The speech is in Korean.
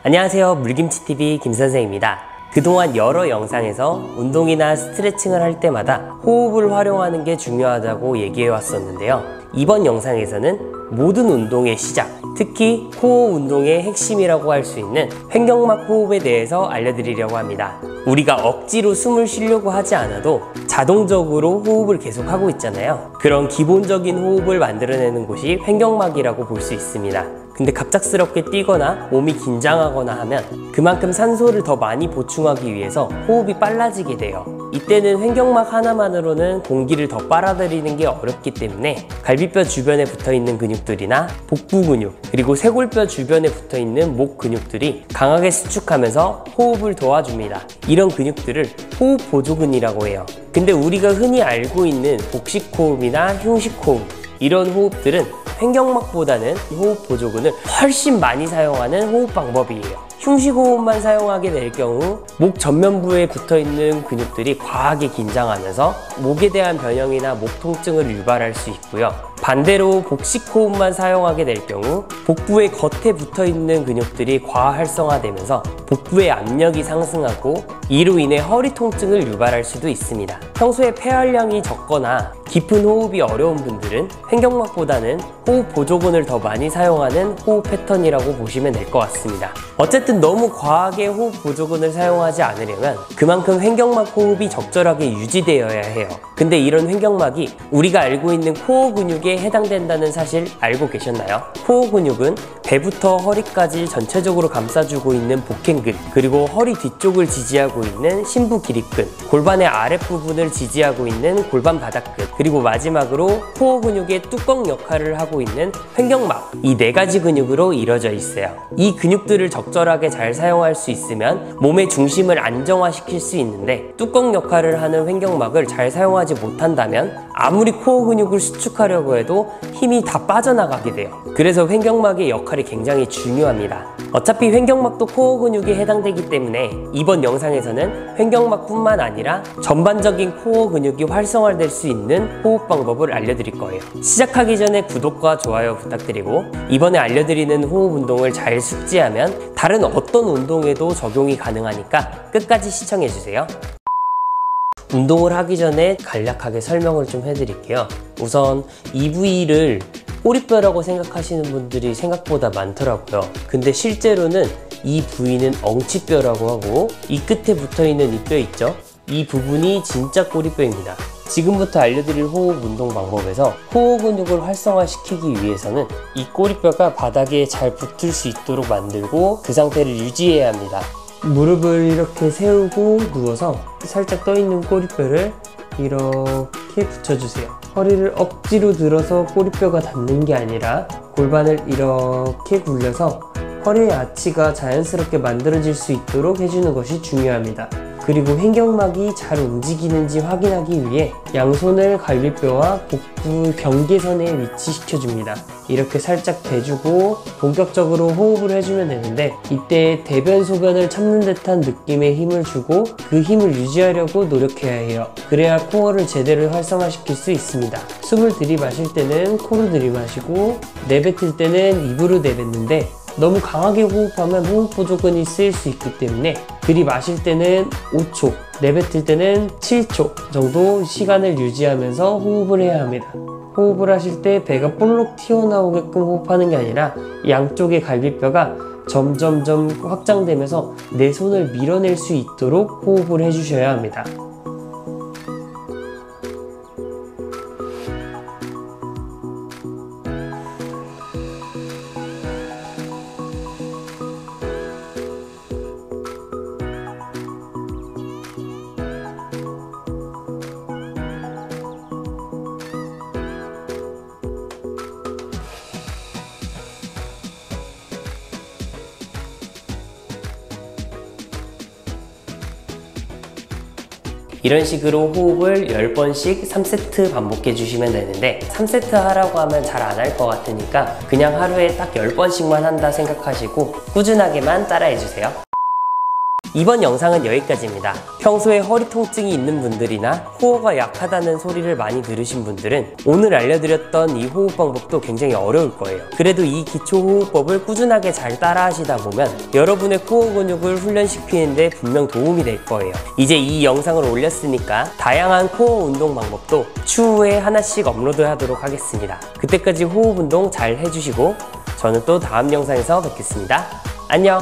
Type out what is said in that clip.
안녕하세요, 물김치TV 김선생입니다. 그동안 여러 영상에서 운동이나 스트레칭을 할 때마다 호흡을 활용하는 게 중요하다고 얘기해 왔었는데요. 이번 영상에서는 모든 운동의 시작, 특히 코어 운동의 핵심이라고 할 수 있는 횡격막 호흡에 대해서 알려드리려고 합니다. 우리가 억지로 숨을 쉬려고 하지 않아도 자동적으로 호흡을 계속하고 있잖아요. 그런 기본적인 호흡을 만들어내는 곳이 횡격막이라고 볼 수 있습니다. 근데 갑작스럽게 뛰거나 몸이 긴장하거나 하면 그만큼 산소를 더 많이 보충하기 위해서 호흡이 빨라지게 돼요. 이때는 횡격막 하나만으로는 공기를 더 빨아들이는 게 어렵기 때문에 갈비뼈 주변에 붙어있는 근육들이나 복부 근육, 그리고 쇄골뼈 주변에 붙어있는 목 근육들이 강하게 수축하면서 호흡을 도와줍니다. 이런 근육들을 호흡 보조근이라고 해요. 근데 우리가 흔히 알고 있는 복식 호흡이나 흉식 호흡, 이런 호흡들은 횡격막보다는 호흡 보조근을 훨씬 많이 사용하는 호흡 방법이에요. 흉식 호흡만 사용하게 될 경우 목 전면부에 붙어있는 근육들이 과하게 긴장하면서 목에 대한 변형이나 목 통증을 유발할 수 있고요. 반대로 복식 호흡만 사용하게 될 경우 복부의 겉에 붙어있는 근육들이 과활성화되면서 복부의 압력이 상승하고 이로 인해 허리 통증을 유발할 수도 있습니다. 평소에 폐활량이 적거나 깊은 호흡이 어려운 분들은 횡격막보다는 호흡 보조근을 더 많이 사용하는 호흡 패턴이라고 보시면 될 것 같습니다. 어쨌든 너무 과하게 호흡 보조근을 사용하지 않으려면 그만큼 횡격막 호흡이 적절하게 유지되어야 해요. 근데 이런 횡격막이 우리가 알고 있는 코어 근육에 해당된다는 사실 알고 계셨나요? 코어 근육은 배부터 허리까지 전체적으로 감싸주고 있는 복행근, 그리고 허리 뒤쪽을 지지하고 있는 심부 기립근, 골반의 아랫부분을 지지하고 있는 골반 바닥근, 그리고 마지막으로 코어 근육의 뚜껑 역할을 하고 있는 횡격막, 이 네 가지 근육으로 이루어져 있어요. 이 근육들을 적절하게 잘 사용할 수 있으면 몸의 중심을 안정화시킬 수 있는데, 뚜껑 역할을 하는 횡격막을 잘 사용하지 못한다면 아무리 코어 근육을 수축하려고 해도 힘이 다 빠져나가게 돼요. 그래서 횡격막의 역할이 굉장히 중요합니다. 어차피 횡격막도 코어 근육에 해당되기 때문에 이번 영상에서는 횡격막뿐만 아니라 전반적인 코어 근육이 활성화될 수 있는 호흡 방법을 알려드릴 거예요. 시작하기 전에 구독과 좋아요 부탁드리고, 이번에 알려드리는 호흡 운동을 잘 숙지하면 다른 어떤 운동에도 적용이 가능하니까 끝까지 시청해주세요. 운동을 하기 전에 간략하게 설명을 좀 해드릴게요. 우선 이 부위를 꼬리뼈라고 생각하시는 분들이 생각보다 많더라고요. 근데 실제로는 이 부위는 엉치뼈라고 하고, 이 끝에 붙어있는 이 뼈 있죠? 이 부분이 진짜 꼬리뼈입니다. 지금부터 알려드릴 호흡 운동 방법에서 코어 근육을 활성화시키기 위해서는 이 꼬리뼈가 바닥에 잘 붙을 수 있도록 만들고 그 상태를 유지해야 합니다. 무릎을 이렇게 세우고 누워서 살짝 떠있는 꼬리뼈를 이렇게 붙여주세요. 허리를 억지로 들어서 꼬리뼈가 닿는 게 아니라 골반을 이렇게 굴려서 허리의 아치가 자연스럽게 만들어질 수 있도록 해주는 것이 중요합니다. 그리고 횡격막이 잘 움직이는지 확인하기 위해 양손을 갈비뼈와 복부 경계선에 위치시켜줍니다. 이렇게 살짝 대주고 본격적으로 호흡을 해주면 되는데, 이때 대변 소변을 참는 듯한 느낌의 힘을 주고 그 힘을 유지하려고 노력해야 해요. 그래야 코어를 제대로 활성화시킬 수 있습니다. 숨을 들이마실 때는 코로 들이마시고 내뱉을 때는 입으로 내뱉는데, 너무 강하게 호흡하면 호흡 보조근이 쓰일 수 있기 때문에 들이마실 때는 5초, 내뱉을 때는 7초 정도 시간을 유지하면서 호흡을 해야 합니다. 호흡을 하실 때 배가 볼록 튀어나오게끔 호흡하는 게 아니라 양쪽의 갈비뼈가 점점점 확장되면서 내 손을 밀어낼 수 있도록 호흡을 해주셔야 합니다. 이런 식으로 호흡을 10번씩 3세트 반복해 주시면 되는데, 3세트 하라고 하면 잘 안 할 것 같으니까 그냥 하루에 딱 10번씩만 한다 생각하시고 꾸준하게만 따라해 주세요. 이번 영상은 여기까지입니다. 평소에 허리 통증이 있는 분들이나 코어가 약하다는 소리를 많이 들으신 분들은 오늘 알려드렸던 이 호흡 방법도 굉장히 어려울 거예요. 그래도 이 기초 호흡법을 꾸준하게 잘 따라 하시다 보면 여러분의 코어 근육을 훈련시키는데 분명 도움이 될 거예요. 이제 이 영상을 올렸으니까 다양한 코어 운동 방법도 추후에 하나씩 업로드 하도록 하겠습니다. 그때까지 호흡 운동 잘 해주시고 저는 또 다음 영상에서 뵙겠습니다. 안녕!